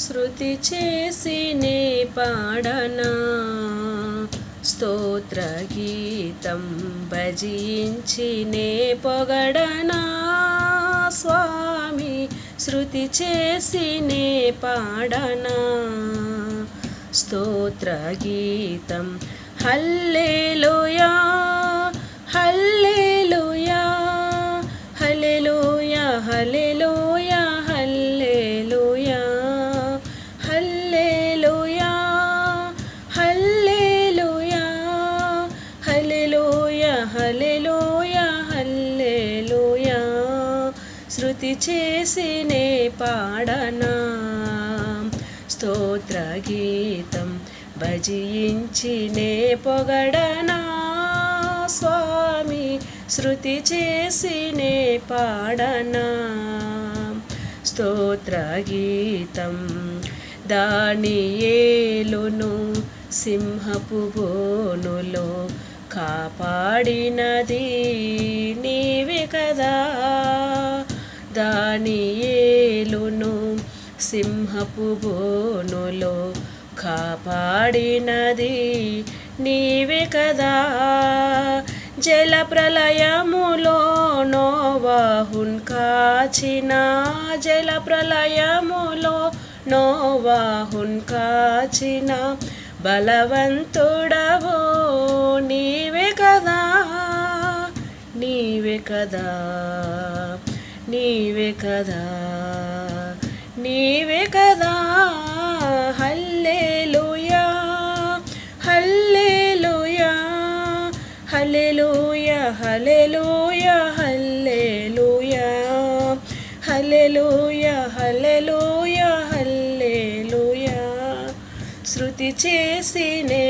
శృతి చేసినే పాడనా స్తోత్ర గీతం భజించినే పొగడనా స్వామి శృతి చేసినే పాడనా స్తోత్ర గీతం హల్లెలూయా హల్లెలూయా హల్లెలూయా హల్లెలూయా హల్లెలూయా హల్లెలూయా హల్లెలూయా హల్లెలూయా హల్లెలూయా హల్లెలూయా శృతి చేసినే పాడనా స్తోత్ర గీతం భజించినే పొగడనా స్వామి శృతి చేసినే పాడనా స్తోత్ర గీతం దానియేలును సింహపు బోనులో కాపాడినది నీవే కదా దానియేలును సింహపు బోనులో కాపాడినది నీవే కదా జల ప్రళయములో నోవాహున్ కాచిన జల ప్రళయములో నోవాహున్ కాచిన బలవంతుడవో నీవే కదా నీవే కదా నీవే కదా నీవే కదా హల్లెలూయా హల్లెలూయా హల్లెలూయా హల్లెలూయా హల్లెలూయా హల్లెలూయా హల్లెలూయా హల్లెలూయా శృతి చేసినే